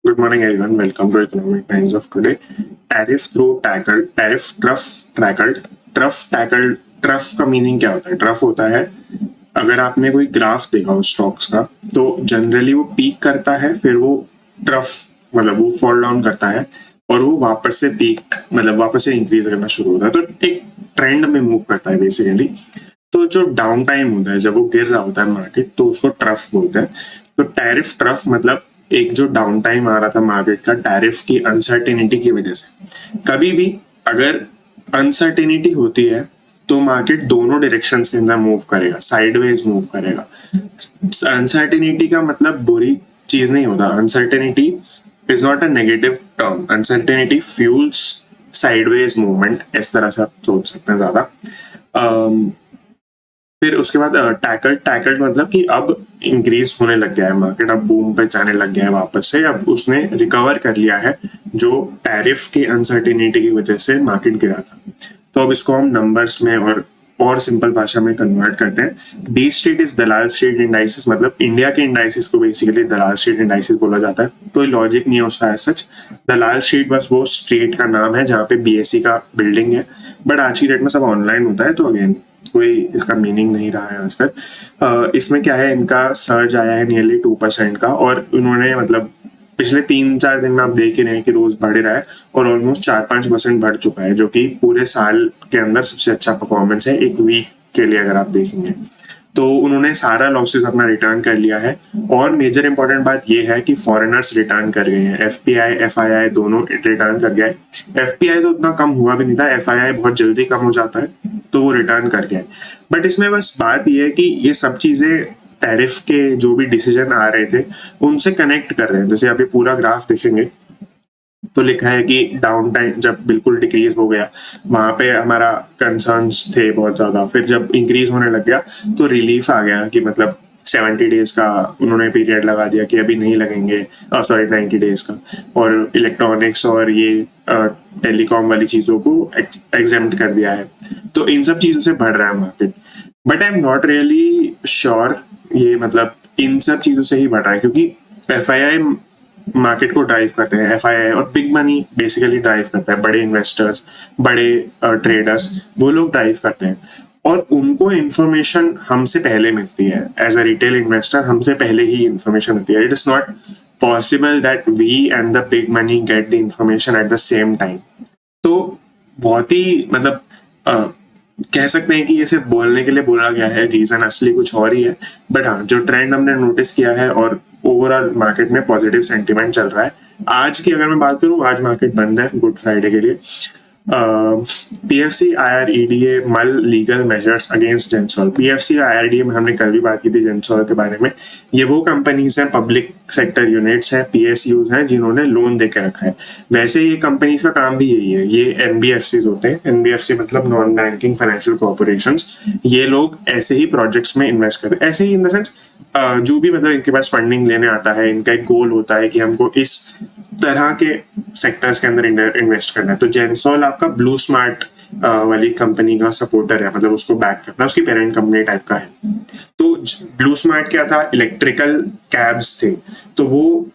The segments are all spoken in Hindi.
Good morning, everyone. Welcome to Economic Times of today. Tariff through tackled, tariff trough का मीनिंग क्या होता है? ट्रफ होता है, अगर आपने कोई ग्राफ देखा हो स्टॉक्स का, तो जनरली वो पीक करता है, फिर वो ट्रफ मतलब वो फॉल डाउन करता है और वो वापस से पीक मतलब वापस से इंक्रीज करना शुरू होता है, तो एक ट्रेंड में मूव करता है बेसिकली। तो जो डाउन टाइम होता है, जब वो गिर रहा होता है मार्केट, तो उसको ट्रफ बोलते हैं। तो टैरिफ ट्रफ मतलब एक जो डाउन टाइम आ रहा था मार्केट का टैरिफ की अनसर्टेनिटी की वजह से। कभी भी अगर अनसर्टेनिटी होती है तो मार्केट दोनों डायरेक्शन के अंदर मूव करेगा, साइडवेज मूव करेगा। अनसर्टेनिटी का मतलब बुरी चीज नहीं होता। Uncertainty is not a negative term. Uncertainty fuels sideways movement, इस तरह से आप सोच सकते हैं ज्यादा। फिर उसके बाद टैकल्ड मतलब कि अब इंक्रीज होने लग गया है मार्केट, अब बूम पे जाने लग गया है वापस से, अब उसने रिकवर कर लिया है जो टैरिफ की अनसर्टेनिटी की वजह से मार्केट गिरा था। तो अब इसको हम नंबर्स में और सिंपल भाषा में कन्वर्ट करते हैं। D street is Dalal street indices, मतलब इंडिया के इंडाइसिस को बेसिकली दलाल स्ट्रीट इंडाइसिस बोला जाता है। कोई लॉजिक नहीं है उसका एज सच। दलाल स्ट्रीट बस वो स्ट्रीट का नाम है जहाँ पे बीएससी का बिल्डिंग है, बट आज की डेट में सब ऑनलाइन होता है, तो अगेन कोई इसका मीनिंग नहीं रहा है आजकल। इसमें क्या है, इनका सर्ज आया है नियरली 2% का, और उन्होंने मतलब पिछले 3-4 दिन में आप देख ही रहे हैं कि रोज बढ़ रहा है और ऑलमोस्ट 4-5% बढ़ चुका है, जो कि पूरे साल के अंदर सबसे अच्छा परफॉर्मेंस है एक वीक के लिए अगर आप देखेंगे। तो उन्होंने सारा लॉसेस अपना रिटर्न कर लिया है। और मेजर इंपॉर्टेंट बात यह है कि फॉरेनर्स रिटर्न कर गए हैं। एफपीआई एफआईआई दोनों रिटर्न कर गया है। एफपीआई तो उतना कम हुआ भी नहीं था, एफआईआई बहुत जल्दी कम हो जाता है, तो वो रिटर्न कर गया है। बट इसमें बस बात यह है कि ये सब चीजें टैरिफ के जो भी डिसीजन आ रहे थे उनसे कनेक्ट कर रहे हैं। जैसे आप ये पूरा ग्राफ देखेंगे तो लिखा है कि डाउन टाइम जब बिल्कुल डिक्रीज हो गया, वहां पे हमारा कंसर्न्स थे बहुत ज्यादा। फिर जब इंक्रीज होने लग गया तो रिलीफ आ गया कि मतलब 70 डेज का उन्होंने पीरियड लगा दिया कि अभी नहीं लगेंगे, सॉरी 90 डेज का। और इलेक्ट्रॉनिक्स और ये टेलीकॉम वाली चीजों को एग्जेम्प्ट कर दिया है। तो इन सब चीजों से बढ़ रहा है market. But I am not really sure ये मतलब इन सब चीजों से ही बढ़ रहा है, क्योंकि एफआईआई मार्केट को ड्राइव करते हैं। एफआईआई और बिग मनी बेसिकली ड्राइव करता है, बड़े इन्वेस्टर्स, बड़े ट्रेडर्स, वो लोग ड्राइव करते हैं और उनको इन्फॉर्मेशन हमसे पहले मिलती है। एज अ रिटेल इन्वेस्टर हमसे पहले ही इन्फॉर्मेशन मिलती है। It is not possible that we and the big money get the information at the same time. तो बहुत ही मतलब कह सकते हैं कि ये सिर्फ बोलने के लिए बोला गया है, रीजन असली कुछ और ही है। बट हाँ, जो ट्रेंड हमने नोटिस किया है और ओवरऑल मार्केट में पॉजिटिव सेंटीमेंट चल रहा है। आज की अगर मैं बात करूं, आज मार्केट बंद है गुड फ्राइडे के लिए। पीएफसी आईआरईडीए मल legal measures against Gensol. PFC IRDA में हमने कल भी बात की थी जेंसॉल के बारे में। ये वो कंपनीज हैं, पब्लिक सेक्टर यूनिट्स हैं, पीएसयूज हैं, जिन्होंने लोन देके रखा है। वैसे ये कंपनीज का काम भी यही है। ये एनबीएफसी होते हैं, एनबीएफसी मतलब नॉन बैंकिंग फाइनेंशियल कॉर्पोरेशंस। ये लोग ऐसे ही प्रोजेक्ट्स में इन्वेस्ट करते हैं, ऐसे ही इन द सेंस जो भी मतलब इनके पास फंडिंग लेने आता है, इनका एक गोल होता है कि हमको इस तरह के सेक्टर्स के अंदर इन्वेस्ट करना है। तो जेंसॉल आपका ब्लू स्मार्ट वाली कंपनी का सपोर्टर है, मतलब उसको बैक करना है, उसकी पेरेंट कंपनी टाइप का है। तो ब्लू स्मार्ट क्या था, इलेक्ट्रिकल कैब्स थे, तो वो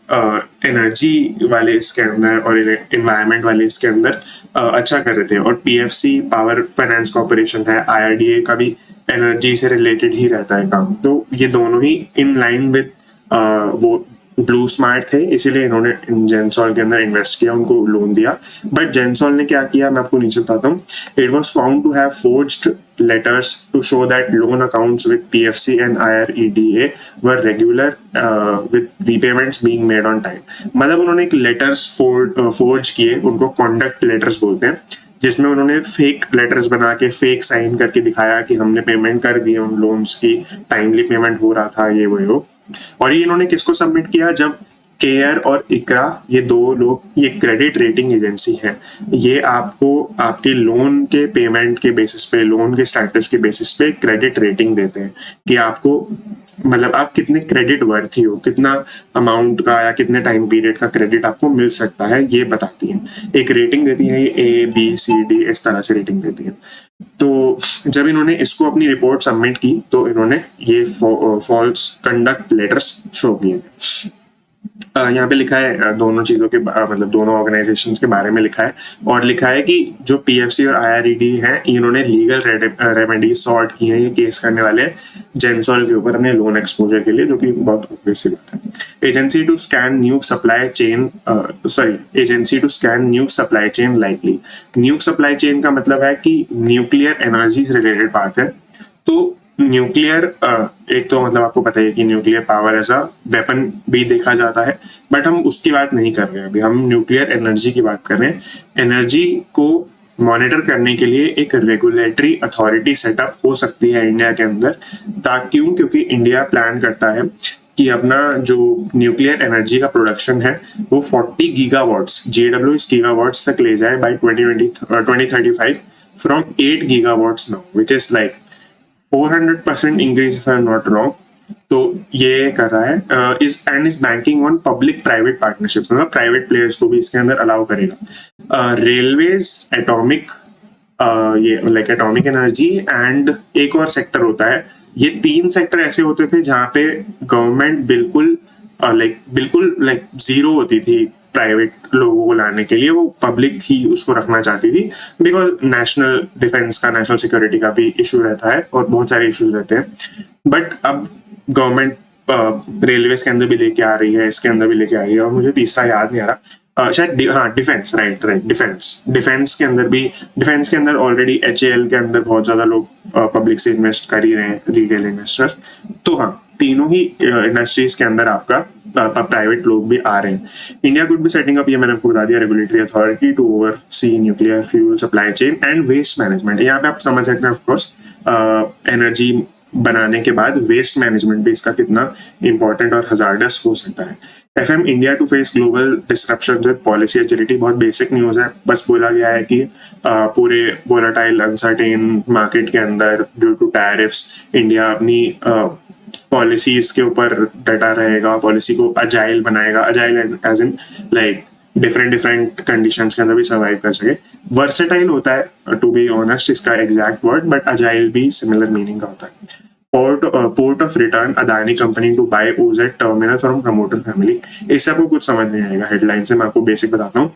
एनर्जी वाले इसके अंदर और एनवायरमेंट वाले इसके अंदर अच्छा कर रहे थे। और पीएफसी पावर फाइनेंस कॉर्पोरेशन है, आईआरडीए का भी एनर्जी से रिलेटेड ही रहता है काम। तो ये दोनों ही इन लाइन विद वो ब्लू स्मार्ट थे, इसीलिए इन्होंने जेंसॉल के अंदर इन्वेस्ट किया, उनको लोन दिया। बट जेंसॉल ने क्या किया, मैं आपको नीचे बताता हूँ। It was found to have forged letters to show that loan accounts with PFC and IREDA were regular with repayments being made on time. मतलब उन्होंने एक लेटर्स फोर्ज किए, उनको कॉन्डक्ट लेटर्स बोलते हैं, जिसमें उन्होंने फेक लेटर्स बना के फेक साइन करके दिखाया कि हमने पेमेंट कर दी उन लोन्स की, टाइमली पेमेंट हो रहा था, ये वो। और ये इन्होंने किसको सबमिट किया, जब केयर और इकरा, ये दो लोग, ये क्रेडिट रेटिंग एजेंसी है, ये आपको आपके लोन के पेमेंट के बेसिस पे, लोन के स्टेटस के बेसिस पे क्रेडिट रेटिंग देते हैं कि आपको मतलब आप कितने क्रेडिट वर्थी हो, कितना अमाउंट का या कितने टाइम पीरियड का क्रेडिट आपको मिल सकता है, ये बताती है। एक रेटिंग देती है, ये A B C D इस तरह से रेटिंग देती है। तो जब इन्होंने इसको अपनी रिपोर्ट सबमिट की तो इन्होंने ये फॉल्स कंडक्ट लेटर्स शो किए। यहाँ पे लिखा है दोनों चीजों के मतलब दोनों ऑर्गेनाइजेशंस के बारे में लिखा है, और लिखा है कि जो पीएफसी और आईआरईडी हैं इन्होंने लीगल रेमेडी सॉर्ट की है, ये केस करने वाले जेंसॉल के ऊपर अपने लोन एक्सपोजर के लिए, जो कि बहुत ऑब्वियस बात है। Agency to scan new supply chain agency to scan new supply chain likely. New supply chain का मतलब है कि न्यूक्लियर एनर्जी से रिलेटेड बात है। तो न्यूक्लियर एक तो मतलब आपको पता है कि nuclear power as a weapon भी देखा जाता है, बट हम उसकी बात नहीं कर रहे हैं अभी, हम न्यूक्लियर एनर्जी की बात कर रहे हैं। एनर्जी को मॉनिटर करने के लिए एक रेगुलेटरी अथॉरिटी सेटअप हो सकती है इंडिया के अंदर, क्योंकि इंडिया प्लान करता है कि अपना जो न्यूक्लियर एनर्जी का प्रोडक्शन है वो 40 गीगावाट्स GWH गीगावाट्स तक ले जाए by 2035 from 8 gigawatts now, which is like 400% increase if I am not wrong. तो ये कर रहा है is banking on public private partnerships, मतलब प्राइवेट प्लेयर्स को भी इसके अंदर अलाउ करेगा। रेलवेज, एटॉमिक, ये लाइक एटॉमिक एनर्जी एंड एक और सेक्टर होता है। ये 3 सेक्टर ऐसे होते थे जहां पे गवर्नमेंट बिल्कुल लाइक जीरो होती थी प्राइवेट लोगों को लाने के लिए, वो पब्लिक ही उसको रखना चाहती थी, बिकॉज नेशनल डिफेंस का, नेशनल सिक्योरिटी का भी इशू रहता है और बहुत सारे इश्यूज रहते हैं। बट अब गवर्नमेंट रेलवे के अंदर भी लेके आ रही है, इसके अंदर भी लेके आ रही है, और मुझे तीसरा याद नहीं आ रहा, शायद हाँ डिफेंस, राइट डिफेंस के अंदर ऑलरेडी HAL के अंदर बहुत ज्यादा लोग पब्लिक से इन्वेस्ट कर ही रहे हैं, रिटेल इन्वेस्टर्स। तो हाँ, तीनों ही इंडस्ट्रीज के अंदर आपका प्राइवेट लोग भी आ रहे हैं। India could be setting up, ये मैंने आपको बता दिया, regulatory authority to oversee nuclear fuel supply chain and waste management. यहाँ पे आप समझ सकते हैं ऑफकोर्स एनर्जी बनाने के बाद वेस्ट मैनेजमेंट भी इसका कितना इंपॉर्टेंट और हजार्डस हो सकता है। FM India to face global disruption with policy agility, बहुत बेसिक न्यूज है, बस बोला गया है कि पूरे वोलाटाइल अनसर्टेन मार्केट के अंदर ड्यू टू टैरिफ्स इंडिया अपनी पॉलिसीज के ऊपर डटा रहेगा, पॉलिसी को अजाइल बनाएगा, agile as in like different conditions के अंदर भी सर्वाइव कर सके। वर्सेटाइल होता है टू बी ऑनेस्ट इसका एग्जैक्ट वर्ड, बट अजाइल भी सिमिलर मीनिंग का होता है। Port of return Adani company to buy OZ terminal from promoter family. इससे आपको कुछ समझ नहीं आएगा, हेडलाइन से मैं आपको बेसिक बताता हूँ।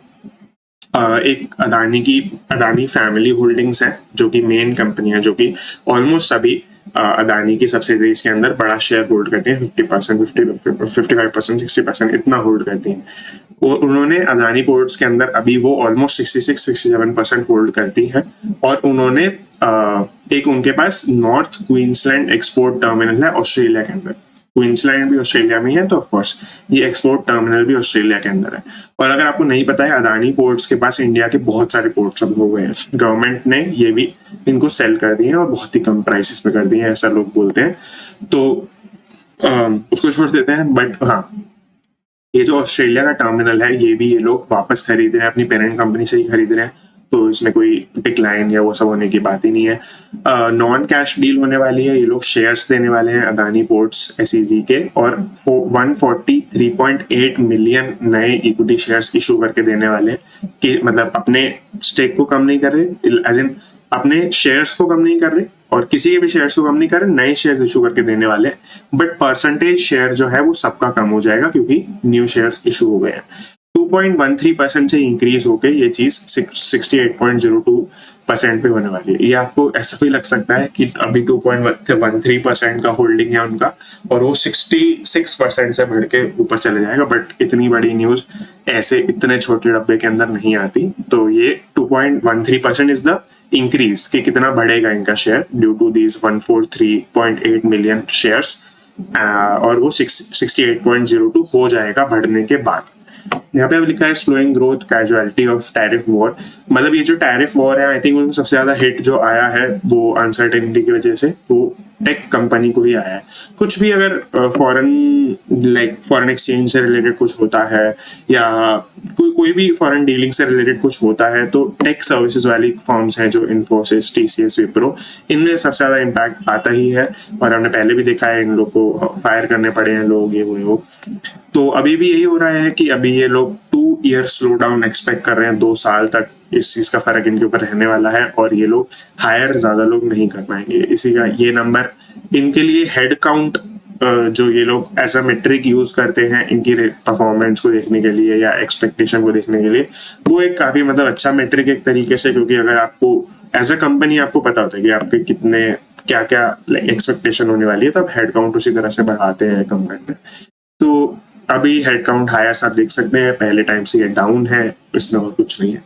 एक अदानी फैमिली होल्डिंग्स है, जो कि मेन कंपनी है, जो कि ऑलमोस्ट सभी अदानी की सब्सिडरीज के अंदर बड़ा शेयर होल्ड करती हैं, 50%, 55%, 60% इतना होल्ड करती हैं। और उन्होंने अदानी पोर्ट्स के अंदर अभी वो ऑलमोस्ट 66-67% होल्ड करती है, और उन्होंने एक उनके पास नॉर्थ क्वींसलैंड एक्सपोर्ट टर्मिनल है ऑस्ट्रेलिया के अंदर। क्वींसलैंड भी ऑस्ट्रेलिया में है, तो ऑफ कोर्स ये एक्सपोर्ट टर्मिनल भी ऑस्ट्रेलिया के अंदर है। और अगर आपको नहीं पता है, अदानी पोर्ट्स के पास इंडिया के बहुत सारे पोर्ट्स अब हो गए हैं, गवर्नमेंट ने ये भी इनको सेल कर दिए हैं और बहुत ही कम प्राइसेस पे कर दिए हैं, ऐसा लोग बोलते हैं। तो उसको छोड़ देते हैं। बट हाँ, ये जो ऑस्ट्रेलिया का टर्मिनल है, ये भी ये लोग वापस खरीद रहे हैं, अपनी पेरेंट कंपनी से ही खरीद रहे हैं, तो इसमें कोई डिक्लाइन या वो सब होने की बात ही नहीं है। नॉन कैश डील होने वाली है, ये लोग शेयर्स देने वाले हैं अदानी पोर्ट्स SEZ के, और 143.8 मिलियन नए इक्विटी शेयर्स इशू करके देने वाले हैं, कि मतलब अपने स्टेक को कम नहीं कर रहे, एज इन अपने शेयर्स को कम नहीं कर रहे और किसी के भी शेयर्स को कम नहीं कर रहे, नए शेयर्स इशू करके देने वाले हैं। बट परसेंटेज शेयर जो है वो सबका कम हो जाएगा, क्योंकि न्यू शेयर्स इशू हो गए हैं। 2.13% से इंक्रीज होके ये चीज 68.02% पे होने वाली है। ये आपको ऐसा भी लग सकता है कि अभी 2.13% का होल्डिंग है उनका, और वो 66% से बढ़ के ऊपर चले जाएगा। बट इतनी बड़ी न्यूज ऐसे इतने छोटे डब्बे के अंदर नहीं आती। तो ये 2.13% इज द इंक्रीज, कि कितना बढ़ेगा इनका share due to these 143.8 million shares, और वो 68.02 हो जाएगा बढ़ने के बाद। यहाँ पे अब लिखा है slowing growth casualty of tariff war, मतलब ये जो टैरिफ वॉर है, आई थिंक उनको सबसे ज्यादा हिट जो आया है वो अनसर्टेनिटी की वजह से वो टेक कंपनी को ही आया है। कुछ भी अगर फॉरेन एक्सचेंज से रिलेटेड कुछ होता है, या कोई भी फॉरेन डीलिंग से रिलेटेड कुछ होता है, तो टेक सर्विसेज वाली फर्म्स हैं जो इन्फोसिस, TCS, विप्रो, इनमें सबसे ज्यादा इम्पैक्ट आता ही है। और हमने पहले भी देखा है इन लोग को फायर करने पड़े हैं लोग, ये वो। तो अभी भी यही हो रहा है कि अभी ये लोग 2 ईयर स्लो डाउन एक्सपेक्ट कर रहे हैं, 2 साल तक इस चीज का फर्क इनके ऊपर रहने वाला है, और ये लोग हायर ज्यादा लोग नहीं कर पाएंगे। इसी का ये नंबर इनके लिए हेड काउंट जो ये लोग एज अ मेट्रिक यूज करते हैं इनकी परफॉर्मेंस को देखने के लिए या एक्सपेक्टेशन को देखने के लिए, वो एक काफी मतलब अच्छा मेट्रिक एक तरीके से, क्योंकि अगर आपको एज अ कंपनी आपको पता होता है कि आपके कितने क्या क्या एक्सपेक्टेशन होने वाली है, तो आप हेड काउंट उसी तरह से बढ़ाते हैं कंपनी में। तो अभी हेड काउंट हायर्स आप देख सकते हैं, पहले टाइम से ये डाउन है, इसमें और कुछ नहीं है।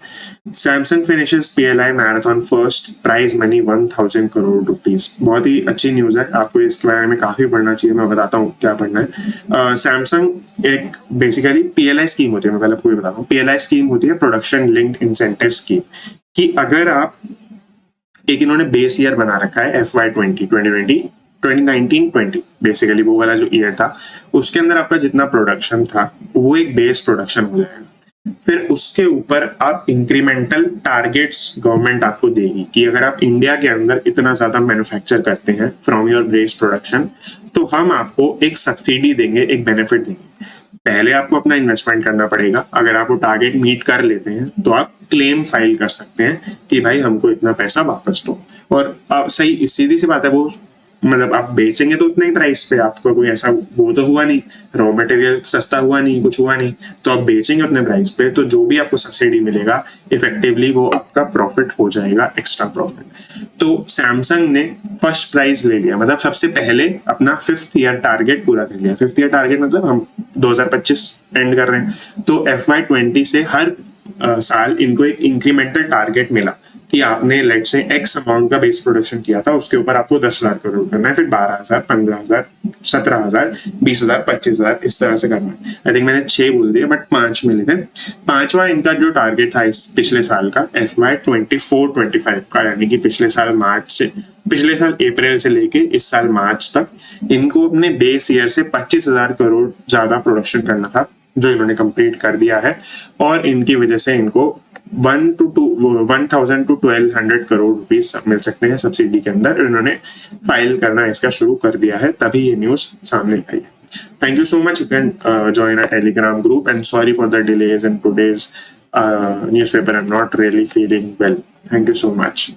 Samsung finishes PLI marathon first, prize money 1000 crore rupees. बहुत ही अच्छी न्यूज है, आपको इसके बारे में काफी पढ़ना चाहिए, मैं बताता हूँ क्या पढ़ना है। सैमसंग एक बेसिकली पीएलआई स्कीम होती है, मैं पहले आपको बताता हूँ। पीएलआई स्कीम होती है प्रोडक्शन लिंक्ड इंसेंटिव स्कीम, कि अगर आप एक इन्होंने बेस ईयर बना रखा है FY20 2019-20 बेसिकली वो वाला जो ईयर था, उसके अंदर आपका जितना प्रोडक्शन था वो एक बेस प्रोडक्शन हो जाएगा। फिर उसके ऊपर आप इंक्रीमेंटल टारगेट्स गवर्नमेंट आपको देगी कि अगर आप इंडिया के अंदर इतना ज्यादा मैन्युफैक्चर करते हैं फ्रॉम योर बेस प्रोडक्शन, तो हम आपको एक सब्सिडी देंगे, एक बेनिफिट देंगे। पहले आपको अपना इन्वेस्टमेंट करना पड़ेगा, अगर आप वो टारगेट मीट कर लेते हैं तो आप क्लेम फाइल कर सकते हैं कि भाई हमको इतना पैसा वापस दो। और सही सीधी सी बात है, वो मतलब आप बेचेंगे तो उतने ही प्राइस पे, आपको कोई ऐसा वो तो हुआ नहीं, रॉ मटेरियल सस्ता हुआ नहीं, कुछ हुआ नहीं, तो आप बेचेंगे उतने प्राइस पे, तो जो भी आपको सब्सिडी मिलेगा इफेक्टिवली वो आपका प्रॉफिट हो जाएगा, एक्स्ट्रा प्रॉफिट। तो सैमसंग ने फर्स्ट प्राइज ले लिया, मतलब सबसे पहले अपना 5th ईयर टारगेट पूरा कर लिया। 5th ईयर टारगेट मतलब हम 2025 एंड कर रहे हैं, तो FY20 से हर साल इनको एक इंक्रीमेंटल टारगेट मिला कि आपने लेट से एक्स अमाउंट का बेस प्रोडक्शन किया था, उसके ऊपर आपको 10,000 करोड़ करना है, फिर 12,000, 15,000, 17,000, 20,000, 25,000, इस तरह से करना है। आई थिंक मैंने 6 बोल दिए, बट 5 मिले थे। 5वां इनका जो टारगेट था इस पिछले साल का FY24-25 का, यानी कि पिछले साल अप्रैल से लेके इस साल मार्च तक, इनको अपने बेस ईयर से 25,000 करोड़ ज्यादा प्रोडक्शन करना था, जो इन्होंने कंप्लीट कर दिया है। और इनकी वजह से इनको 1000 to 1200 करोड़ रुपीस मिल सकते हैं सब्सिडी के अंदर। इन्होंने फाइल करना इसका शुरू कर दिया है, तभी ये न्यूज सामने आई है। Thank you so much. You can join our Telegram group, and sorry for the delays in today's newspaper. I'm not really feeling well. Thank you so much.